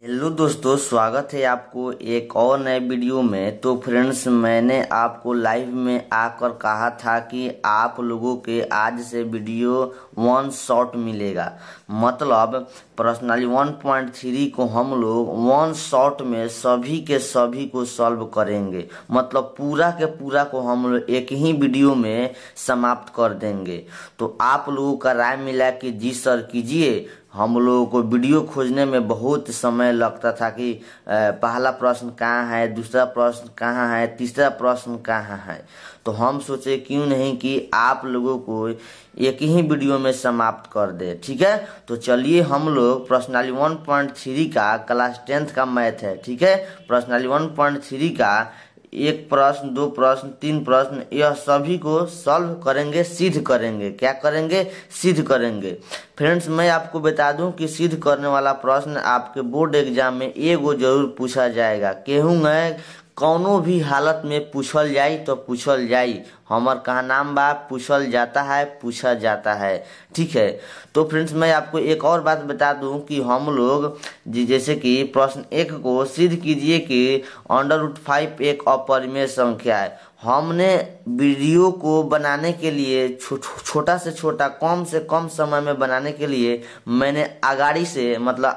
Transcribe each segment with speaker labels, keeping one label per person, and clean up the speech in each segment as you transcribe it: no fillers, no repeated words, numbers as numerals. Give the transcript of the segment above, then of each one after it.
Speaker 1: Hello दोस्तों, स्वागत है आपको एक और नए वीडियो में। तो फ्रेंड्स, मैंने आपको लाइव में आकर कहा था कि आप लोगों के आज से वीडियो वन शॉट मिलेगा। मतलब पर्सनली 1.3 को हम लोग वन शॉट में सभी के सभी को सॉल्व करेंगे। मतलब पूरा के पूरा को हम लोग एक ही वीडियो में समाप्त कर देंगे। तो आप लोगों का राय मिला कि जी सर कीजिए। हम लोगों को वीडियो खोजने में बहुत समय लगता था कि पहला प्रश्न कहाँ है, दूसरा प्रश्न कहाँ है, तीसरा प्रश्न कहाँ है। तो हम सोचे क्यों नहीं कि आप लोगों को एक ही वीडियो में समाप्त कर दे। ठीक है, तो चलिए हम लोग पर्सनली 1.3 का क्लास 10th का मैथ है। ठीक है, पर्सनली 1.3 का एक प्रश्न, दो प्रश्न, तीन प्रश्न, यह सभी को सॉल्व करेंगे, सिद्ध करेंगे। क्या करेंगे? सिद्ध करेंगे। फ्रेंड्स, मैं आपको बता दूं कि सिद्ध करने वाला प्रश्न आपके बोर्ड एग्जाम में एगो जरूर पूछा जाएगा। केहू मैं कौनो भी हालत में पूछल जाई तो पूछल जाई। हमर कहा नाम बा, पूछल जाता है, पूछा जाता है। ठीक है, तो फ्रेंड्स मैं आपको एक और बात बता दूं कि हम लोग जैसे कि प्रश्न 1 को सिद्ध कीजिए कि √5 एक अपरिमेय संख्या है। हमने वीडियो को बनाने के लिए छोटा से छोटा, कम से कम समय में बनाने के लिए मैंने अगाड़ी से, मतलब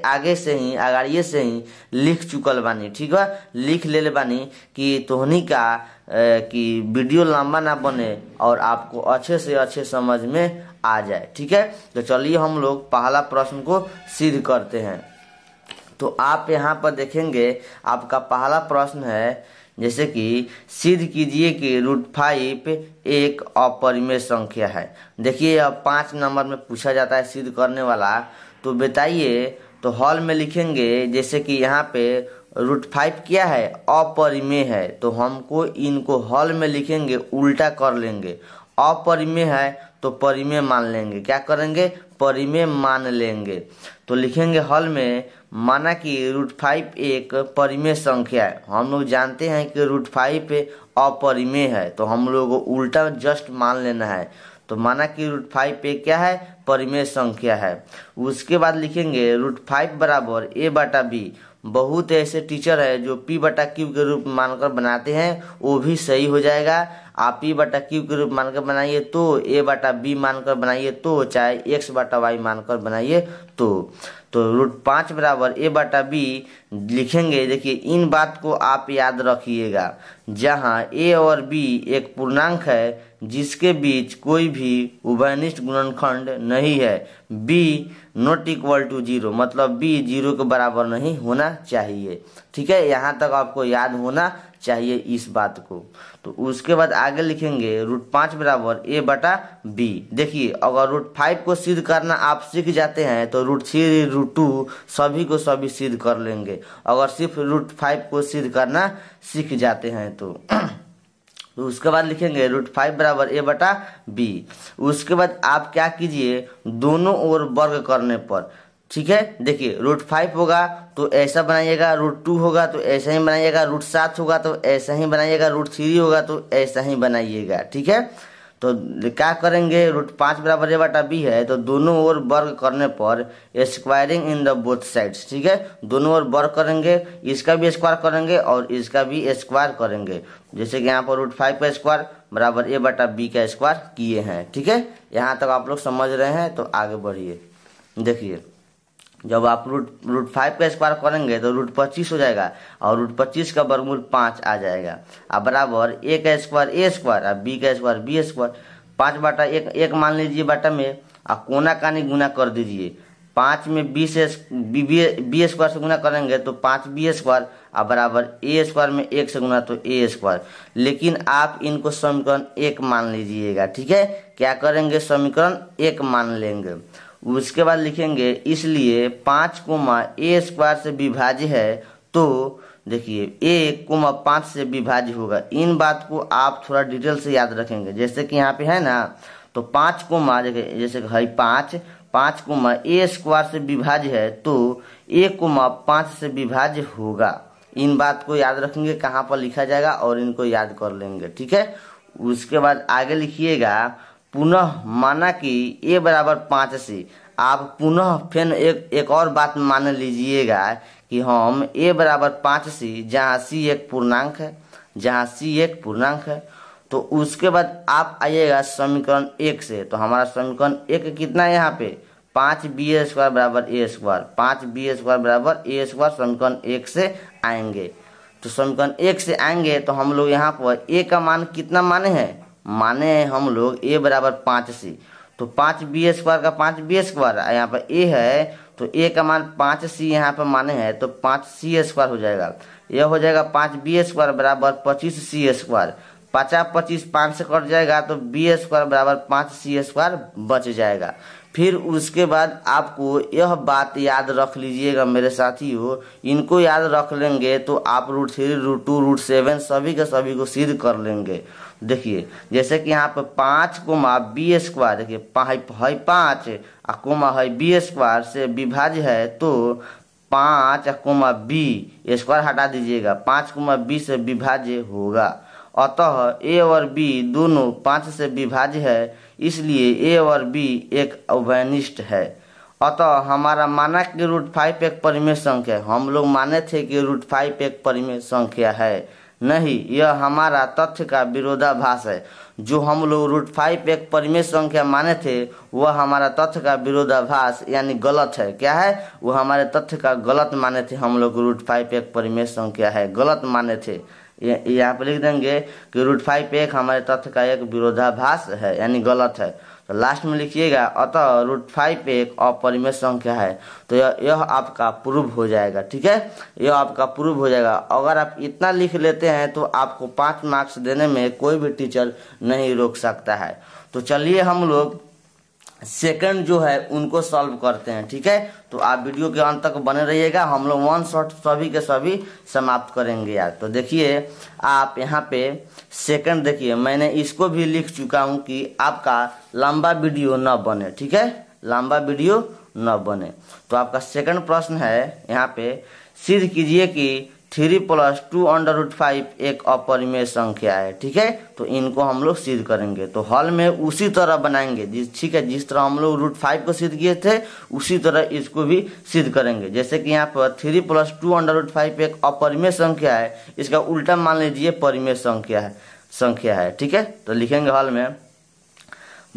Speaker 1: आगे से ही, अगाड़िए से ही लिख चुकल बानी। ठीक है, लिख ले बानी कि तोहनी का कि वीडियो लंबा ना बने और आपको अच्छे से अच्छे समझ में आ जाए। ठीक है, तो चलिए हम लोग पहला प्रश्न को सिद्ध करते हैं। तो आप यहाँ पर देखेंगे, आपका पहला प्रश्न है जैसे कि सिद्ध कीजिए कि √5 एक अपरिमेय संख्या है। देखिए, अब 5 नंबर में पूछा जाता है सिद्ध करने वाला। तो बताइए, तो हॉल में लिखेंगे जैसे कि यहाँ पे √5 क्या है? अपरिमेय है। तो हमको इनको हॉल में लिखेंगे, उल्टा कर लेंगे। अपरिमेय है तो परिमेय मान लेंगे। क्या करेंगे? परिमेय मान लेंगे। तो लिखेंगे हॉल में, माना कि √5 एक परिमेय संख्या है। हम लोग जानते हैं कि √5 अपरिमेय है, तो हम लोग को उल्टा जस्ट मान लेना है। तो माना कि √5 क्या है? परिमेय संख्या है। उसके बाद लिखेंगे √5 बराबर a/b। बहुत ऐसे टीचर है जो p/q के रूप में मानकर बनाते हैं, वो भी सही हो जाएगा। आप p/q के रूप मानकर बनाइए तो, a/b मानकर बनाइए तो, चाहे x/y मानकर बनाइए तो √5 बराबर a/b लिखेंगे। देखिए, इन बात को आप याद रखिएगा। जहां a और b एक पूर्णांक है जिसके बीच कोई भी उभयनिष्ठ गुणनखंड नहीं है, b ≠ 0, मतलब b 0 के बराबर नहीं होना चाहिए। ठीक है, यहाँ तक आपको याद होना चाहिए इस बात को। तो उसके बाद आगे लिखेंगे √5 बराबर a/b। देखिए, अगर √5 को सिद्ध करना आप सीख जाते हैं तो √3, √2 सभी को सभी सिद्ध कर लेंगे, अगर सिर्फ √5 को सिद्ध करना सीख जाते हैं तो। तो उसके बाद लिखेंगे √5 बराबर a/b। उसके बाद आप क्या कीजिए, दोनों ओर वर्ग करने पर। ठीक है, देखिए, √5 होगा तो ऐसा बनाइएगा, √2 होगा तो ऐसा ही बनाइएगा, √7 होगा तो ऐसा ही बनाइएगा, √3 होगा तो ऐसा ही बनाइएगा। ठीक है, तो क्या करेंगे, √5 बराबर a/b है तो दोनों ओर वर्ग करने पर squaring in the both sides. ठीक है, दोनों ओर वर्ग करेंगे, इसका भी स्क्वायर करेंगे और इसका भी स्क्वायर करेंगे। जैसे कि यहाँ पर √5 का स्क्वायर बराबर a/b का स्क्वायर किए हैं। ठीक है, यहाँ तक आप लोग समझ रहे हैं, तो आगे बढ़िए। देखिए, जब आप √5 का स्क्वायर करेंगे तो √25 हो जाएगा और √25 का वर्गमूल 5 आ जाएगा। अब बराबर a का स्क्वायर a स्क्वायर और b का स्क्वायर b स्क्वायर। 5/1 1 मान लीजिए बटा में, और कोना कानी गुना कर दीजिए। 5 में b स्क्वायर से गुना करेंगे तो 5b स्क्वायर, और बराबर a स्क्वायर में 1 से गुना तो a स्क्वायर। लेकिन आप इनको समीकरण 1 मान लीजिएगा। ठीक है, क्या करेंगे, समीकरण 1 मान लेंगे। उसके बाद लिखेंगे, इसलिए 5 a स्क्वायर से विभाज्य है। तो देखिए, a 5 से विभाज्य होगा। इन बात को आप थोड़ा डिटेल से याद रखेंगे। जैसे कि यहाँ पे है ना, तो 5 देखिए, जैसे है 5 a स्क्वायर से विभाज्य है तो a 5 से विभाज्य होगा। इन बात को याद रखेंगे, कहाँ पर लिखा जाएगा और इनको याद कर लेंगे। ठीक है, उसके बाद आगे लिखिएगा, पुनः माना कि a बराबर 5 से, आप पुनः फिर एक और बात मान लीजिएगा कि हम a बराबर 5c, जहाँ c एक पूर्णांक है, तो उसके बाद आप आइएगा समीकरण 1 से। तो हमारा समीकरण 1 कितना है यहाँ पे 5b² बराबर a², 5b² बराबर a²। समीकरण 1 से आएंगे, तो समीकरण 1 से आएंगे तो हम लोग यहाँ पर a का मान कितना माने हैं हम लोग a बराबर 5c। तो 5b² का 5b², यहाँ पर a है तो a का मान 5c यहाँ पर माने हैं, तो 5c² हो जाएगा। यह हो जाएगा 5b² बराबर 25c²। 50 5 से कट जाएगा तो b² बराबर 5c² बच जाएगा। फिर उसके बाद आपको यह बात याद रख लीजिएगा मेरे साथियों, इनको याद रख लेंगे तो आप √3 √2 √7 सभी के सभी को सिद्ध कर लेंगे। देखिए जैसे कि यहाँ पे 5 कोमा b², देखिए 5 कोमा है b² से विभाज्य है, तो 5 कोमा b² हटा दीजिएगा, 5 कोमा b से विभाज्य होगा। अतः a और b दोनों 5 से विभाज्य है, इसलिए a और b एक अवयनिष्ठ है। अतः हमारा माना कि √5 एक परिमेय संख्या है। हम लोग माने थे कि √5 एक परिमेय संख्या है, नहीं, यह हमारा तथ्य का विरोधाभास है। जो हम लोग √5 एक परिमेय संख्या माने थे वह हमारा तथ्य का विरोधाभास यानी गलत है। क्या है? वह हमारे तथ्य का गलत माने थे। हम लोग √5 एक परिमेय संख्या है गलत माने थे। यहाँ पे लिख देंगे कि √5 एक हमारे तथ्य का एक विरोधाभास है यानी गलत है। तो लास्ट में लिखिएगा अतः √5 एक अपरिमेय संख्या है। तो यह आपका प्रूव हो जाएगा। ठीक है, यह आपका प्रूव हो जाएगा। अगर आप इतना लिख लेते हैं तो आपको 5 मार्क्स देने में कोई भी टीचर नहीं रोक सकता है। तो चलिए हम लोग सेकंड जो है उनको सॉल्व करते हैं। ठीक है, तो आप वीडियो के अंत तक बने रहिएगा। हम लोग 1 शॉट सभी के सभी समाप्त करेंगे यार। तो देखिए आप यहाँ पे सेकंड देखिए, मैंने इसको भी लिख चुका हूँ कि आपका लंबा वीडियो न बने। ठीक है, लंबा वीडियो न बने। तो आपका सेकंड प्रश्न है यहाँ पे, सिद्ध कीजिए कि 3 + 2√5 एक अपरिमेय संख्या है। ठीक है, तो इनको हम लोग सिद्ध करेंगे। तो हल में उसी तरह बनाएंगे, ठीक है, जिस तरह हम लोग √5 को सिद्ध किए थे उसी तरह इसको भी सिद्ध करेंगे। जैसे कि यहाँ पर 3 + 2√5 एक अपरिमेय संख्या है, इसका उल्टा मान लीजिए परिमेय संख्या है। ठीक है, तो लिखेंगे हल में,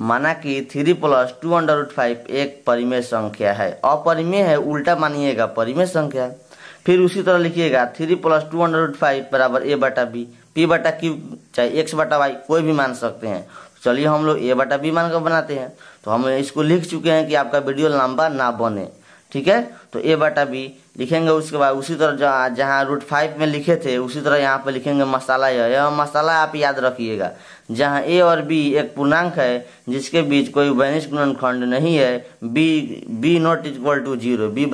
Speaker 1: माना कि 3 + 2√5 एक परिमेय संख्या है। अपरिमेय है, उल्टा मानिएगा परिमेय संख्या है। फिर उसी तरह लिखिएगा 3 + 2√5 बराबर a/b, p/q चाहे x/y कोई भी मान सकते हैं। चलिए हम लोग a/b मान कर बनाते हैं। तो हम इसको लिख चुके हैं कि आपका वीडियो लंबा ना बने। ठीक है, तो a/b लिखेंगे। उसके बाद उसी तरह जहाँ √5 में लिखे थे उसी तरह यहाँ पे लिखेंगे मसाला। यह मसाला आप याद रखिएगा, जहाँ a और b एक पूर्णांक है जिसके बीच कोई उभयनिष्ठ गुणनखंड नहीं है, b ≠ 0, b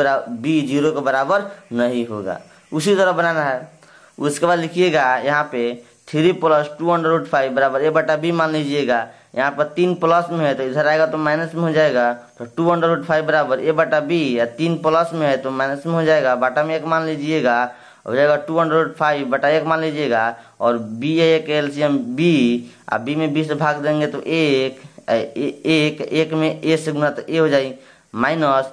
Speaker 1: 0 के बराबर नहीं होगा। उसी तरह बनाना है। उसके बाद लिखिएगा यहाँ पे 3 + 2√5 बराबर a/b मान लीजिएगा। यहाँ पर 3 प्लस में है तो इधर आएगा तो माइनस में हो जाएगा। तो 2√5 बराबर a/b, या 3 प्लस में है तो माइनस में हो जाएगा, बाटा में 1 मान लीजिएगा, हो जाएगा 2√5 बटा 1 मान लीजिएगा। और b है एक एलसीएम b, अब b में b से भाग देंगे तो 1 में a से गुना तो a हो जाएगी, माइनस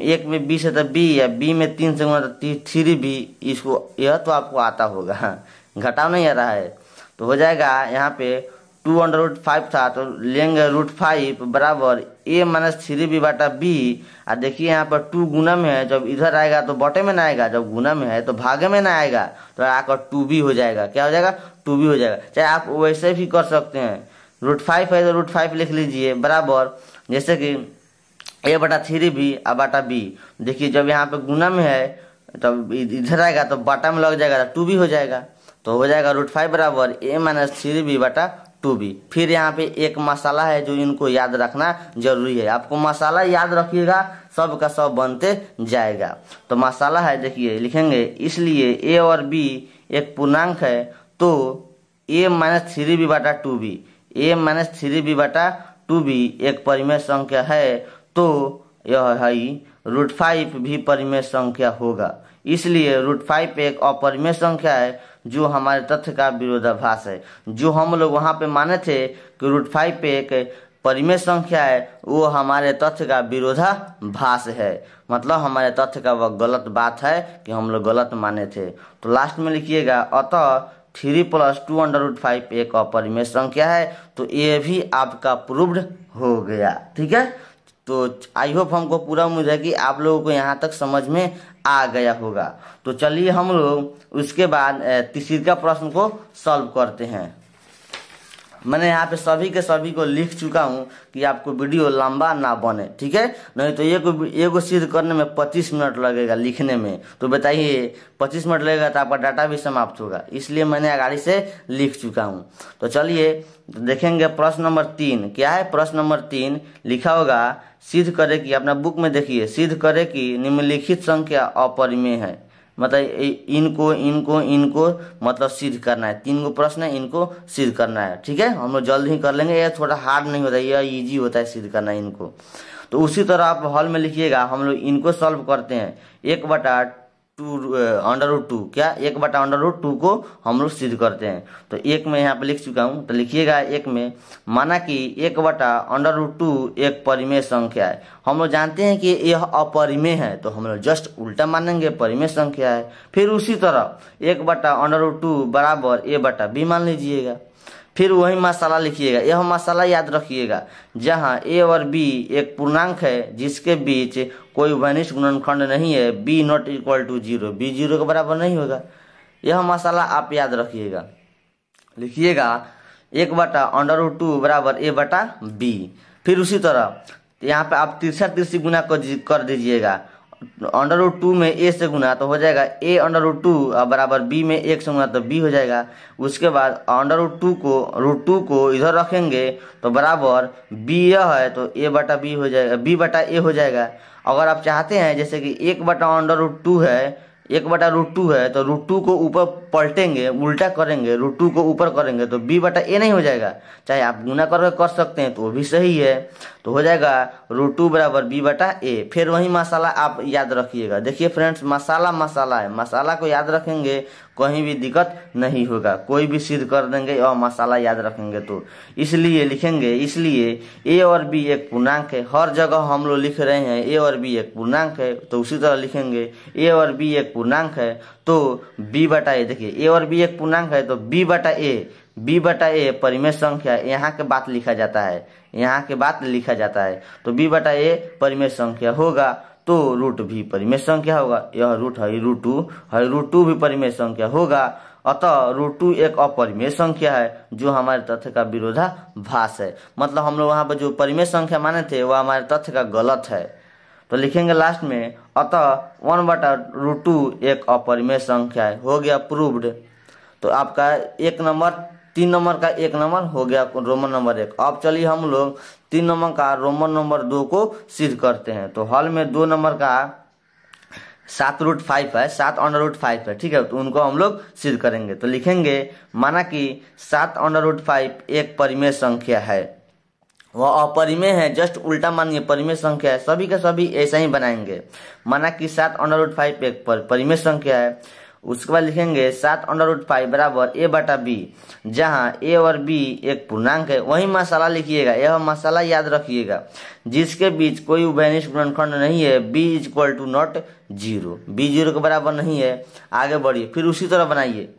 Speaker 1: 1 में b से तो b, या b में 3 से गुना तो 3b। इसको यह तो आपको आता होगा, घटाव नहीं आ रहा है। तो हो जाएगा यहाँ पे 2√5 था तो लेंगे √5 बराबर a - 3b/b। और देखिए यहाँ पर 2 गुना में है, जब इधर आएगा तो बटे में ना आएगा, जब गुना में है तो भागे में ना आएगा, तो आकर 2b हो जाएगा। क्या हो जाएगा? 2b हो जाएगा। चाहे आप वैसे भी कर सकते हैं, √5 है तो √5 लिख लीजिए बराबर, जैसे कि a/3b b। देखिए जब यहाँ पे गुना में है तब इधर आएगा तो बाटा में लग जाएगा, 2b हो जाएगा। तो हो जाएगा √5 बराबर a - 3b/2b। फिर यहाँ पे एक मसाला है जो इनको याद रखना जरूरी है। आपको मसाला याद रखिएगा, सब का सब बनते जाएगा। तो मसाला है देखिए लिखेंगे, इसलिए a और b एक पूर्णांक है तो a - 3b/2b, a - 3b/2b एक परिमेय संख्या है, तो यह है √5 भी परिमेय संख्या होगा। इसलिए √5 एक अपरिमेय संख्या है जो हमारे तथ्य का विरोधाभास है। जो हम लोग वहां पे माने थे कि √5 एक परिमेय संख्या है वो हमारे तथ्य का विरोधाभास है, मतलब हमारे तथ्य का वह गलत बात है कि हम लोग गलत माने थे। तो लास्ट में लिखिएगा अतः 3 + 2√5 एक अपरिमेय संख्या है। तो ये भी आपका प्रूव्ड हो गया। ठीक है, तो आई होप हमको पूरा उम्मीद है कि आप लोगों को यहाँ तक समझ में आ गया होगा। तो चलिए हम लोग उसके बाद तीसरा प्रश्न को सॉल्व करते हैं। मैंने यहाँ पे सभी के सभी को लिख चुका हूँ कि आपको वीडियो लंबा ना बने, ठीक है, नहीं तो एगो सिद्ध करने में 25 मिनट लगेगा लिखने में। तो बताइए 25 मिनट लगेगा तो आपका डाटा भी समाप्त होगा, इसलिए मैंने आगाड़ी से लिख चुका हूँ। तो चलिए देखेंगे प्रश्न नंबर 3 क्या है। प्रश्न नंबर 3 लिखा होगा सिद्ध करे कि, अपना बुक में देखिए, सिद्ध करे कि निम्नलिखित संख्या अपरिमेय है। मतलब इनको मतलब सिद्ध करना है। 3 गो प्रश्न है, इनको सिद्ध करना है। ठीक है, हम लोग जल्द ही कर लेंगे, ये थोड़ा हार्ड नहीं होता है, यह इजी होता है सिद्ध करना इनको। तो उसी तरह आप हॉल में लिखिएगा, हम लोग इनको सॉल्व करते हैं। 1/√2 क्या 1/√2 को हम लोग सिद्ध करते हैं। तो एक में यहाँ पे लिख चुका हूँ, तो लिखिएगा एक में, माना कि 1/√2 एक परिमेय संख्या है। हम लोग जानते हैं कि यह अपरिमेय है, तो हम लोग जस्ट उल्टा मानेंगे, परिमेय संख्या है। फिर उसी तरह 1/√2 बराबर a/b मान लीजिएगा। फिर वही मसाला लिखिएगा, यह मसाला याद रखिएगा, जहाँ a और b एक पूर्णांक है जिसके बीच कोई उभयनिष्ठ गुणनखंड नहीं है, b ≠ 0, b 0 के बराबर नहीं होगा। यह मसाला आप याद रखिएगा। लिखिएगा 1/√2 बराबर a/b। फिर उसी तरह यहाँ पे आप तिरछी गुना कर दीजिएगा। √2 में a से गुना तो हो जाएगा a√2 बराबर b में 1 से गुना तो b हो जाएगा। उसके बाद √2 को इधर रखेंगे तो बराबर b यह है तो a/b हो जाएगा, b/a हो जाएगा। अगर आप चाहते हैं जैसे कि 1/√2 है, 1/√2 है तो √2 को ऊपर पलटेंगे, उल्टा करेंगे, √2 को ऊपर करेंगे तो b/a नहीं हो जाएगा। चाहे आप गुना कर सकते हैं तो वो भी सही है। तो हो जाएगा √2 बराबर b/a। फिर वही मसाला आप याद रखिएगा। देखिए फ्रेंड्स, मसाला है, मसाला को याद रखेंगे, कहीं भी दिक्कत नहीं होगा, कोई भी सिद्ध कर देंगे और मसाला याद रखेंगे। तो इसलिए लिखेंगे, इसलिए a और b एक पूर्णांक है। हर जगह हम लोग लिख रहे हैं a और b एक पूर्णांक है, तो उसी तरह लिखेंगे a और b एक पूर्णांक है तो b/a। देखिए a और b एक पूर्णांक है तो b/a परिमेय संख्या, यहाँ के बात लिखा जाता है, यहाँ के बात लिखा जाता है। तो b/a परिमेय संख्या होगा तो रूट भी परिमेय संख्या होगा। यह रूट है √2 भी परिमेय संख्या होगा। अतः √2 एक अपरिमेय संख्या है जो हमारे तथ्य का विरोधाभास है। मतलब हम लोग वहां पर जो परिमेय संख्या माने थे वह हमारे तथ्य का गलत है। तो लिखेंगे लास्ट में अतः 1/√2 एक अपरिमेय संख्या है। हो गया प्रूव्ड। तो आपका 3 नंबर का 1 नंबर हो गया रोमन नंबर 1। अब चलिए हम लोग 3 नंबर का रोमन नंबर 2 को सिद्ध करते हैं। तो हॉल में 2 नंबर का 7√5 है, 7/5 है, ठीक है, तो उनको हम लोग सिद्ध करेंगे। तो लिखेंगे माना कि 7/5 एक परिमेय संख्या है, वह अपरिमेय है, जस्ट उल्टा मानिए, परिमेय संख्या है। सभी के सभी ऐसा ही बनाएंगे। माना कि 7/5 एक परिमेय संख्या है। उसके बाद लिखेंगे 7/5 बराबर a/b, जहाँ a और b एक पूर्णांक है। वही मसाला लिखिएगा, यह मसाला याद रखिएगा, जिसके बीच कोई उभयनिष्ठ गुणनखंड नहीं है, b = 0, b 0 के बराबर नहीं है। आगे बढ़िए, फिर उसी तरह बनाइए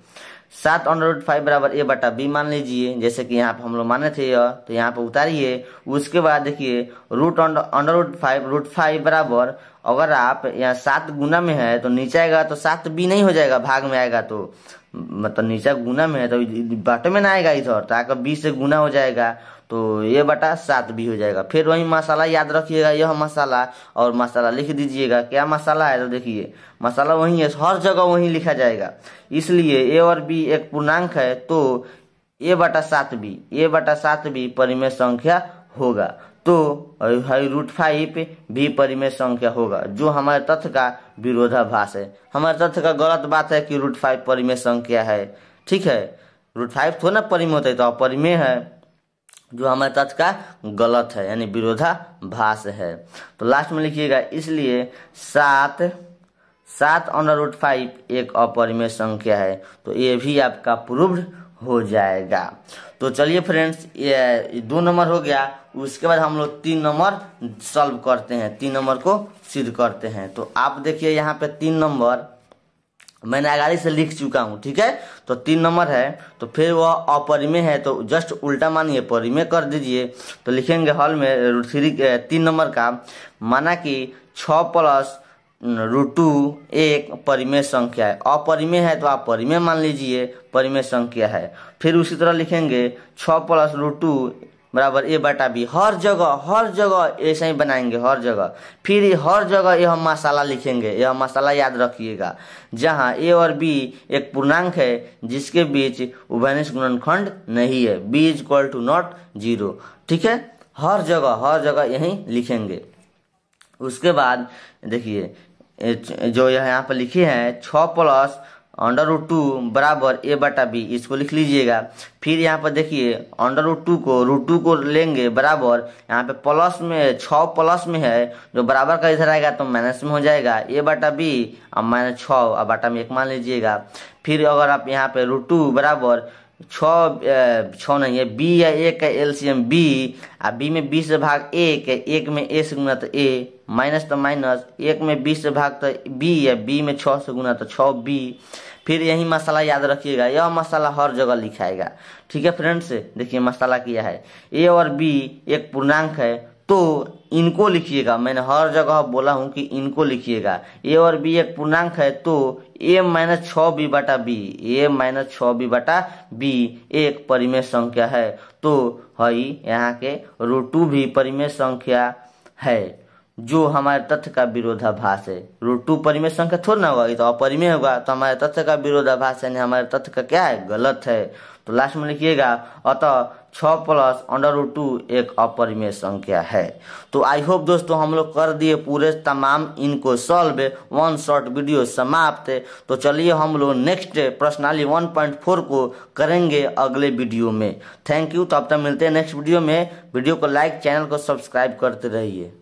Speaker 1: 7/5 बराबर a/b मान लीजिए, जैसे कि यहाँ पे हम लोग माने थे यह, तो यहाँ पे उतारिए। उसके बाद देखिए √5 बराबर, अगर आप यहाँ 7 गुना में है तो नीचे आएगा तो 7b नहीं हो जाएगा, भाग में आएगा तो मतलब नीचे गुना में है तो बाटे में ना आएगा, इधर तो आकर b से गुना हो जाएगा तो a/7b हो जाएगा। फिर वही मसाला याद रखिएगा, यह मसाला, और मसाला लिख दीजिएगा क्या मसाला है। तो देखिए मसाला वही है, हर जगह वही लिखा जाएगा। इसलिए a और b एक पूर्णांक है तो a/7b परिमेय संख्या होगा। तो √5 भी परिमेय संख्या होगा, जो हमारे तथ्य का विरोधाभास है। हमारे तथ्य का गलत बात है कि √5 परिमेय संख्या है, ठीक है, √5 थोड़ा ना परिमेय होता है, तो अपरिमेय है, जो हमारे तथ्य का गलत है, यानी विरोधाभास है। तो लास्ट में लिखिएगा, इसलिए 7/5 एक अपरिमेय संख्या है। तो ये भी आपका प्रूव्ड हो जाएगा। तो चलिए फ्रेंड्स, ये 2 नंबर हो गया। उसके बाद हम लोग 3 नंबर सॉल्व करते हैं, 3 नंबर को सिद्ध करते हैं। तो आप देखिए यहाँ पे 3 नंबर मैंने आगे से लिख चुका हूँ, ठीक है। तो 3 नंबर है, तो फिर वह अपरिमेय है तो जस्ट उल्टा मानिए, परिमेय कर दीजिए। तो लिखेंगे हल में 3 नंबर का, माना कि 6 प्लस √2 एक परिमेय संख्या है। अपरिमेय है तो आप परिमेय मान लीजिए, परिमेय संख्या है। फिर उसी तरह लिखेंगे 6 प्लस √2 बराबर a/b। हर जगह ऐसा ही बनाएंगे, हर जगह। फिर हर जगह यह मसाला लिखेंगे, यह मसाला याद रखिएगा। जहाँ a और b एक पूर्णांक है जिसके बीच उभयनिष्ठ गुणनखंड नहीं है, b = 0, ठीक है। हर जगह यही लिखेंगे। उसके बाद देखिए जो यहाँ पर लिखे हैं 6 प्लस √2 बराबर a/b, इसको लिख लीजिएगा। फिर यहाँ पर देखिए √2 को लेंगे बराबर, यहाँ पे प्लस में 6 प्लस में है, जो बराबर का इधर आएगा तो माइनस में हो जाएगा, a/b और -6 और बाटा में 1 मान लीजिएगा। फिर अगर आप यहाँ पे √2 बराबर 6 नहीं है, b या a का एलसीएम b, और b में 20 से भाग 1 में a से गुना तो a, माइनस तो माइनस, 1 में 20 से भाग तो b है, b में 6 से गुना तो 6b। फिर यही मसाला याद रखिएगा, यह मसाला हर जगह लिखाएगा, ठीक है फ्रेंड्स। देखिए मसाला किया है, a और b एक पूर्णांक है तो इनको लिखिएगा। मैंने हर जगह बोला हूं कि इनको लिखिएगा। a और b एक पूर्णांक है तो a - 6b/b, a - 6b/b एक परिमेय संख्या है। तो हई यहाँ के √2 भी परिमेय संख्या है, जो हमारे तथ्य का विरोधाभास है। √2 परिमेय संख्या थोड़ा ना होगा, ये तो अपरिमेय होगा, तो हमारे तथ्य का विरोधाभास यानी हमारे तथ्य का क्या है, गलत है। तो लास्ट में लिखिएगा अतः 6 प्लस √2 एक अपरिमेय संख्या है। तो आई होप दोस्तों हम लोग कर दिए पूरे तमाम इनको सॉल्व, 1 शॉर्ट वीडियो समाप्त। तो चलिए हम लोग नेक्स्ट प्रश्नावली 1.4 को करेंगे अगले वीडियो में। Thank you. तो अब तक मिलते हैं नेक्स्ट वीडियो में। वीडियो को लाइक, चैनल को सब्सक्राइब करते रहिए।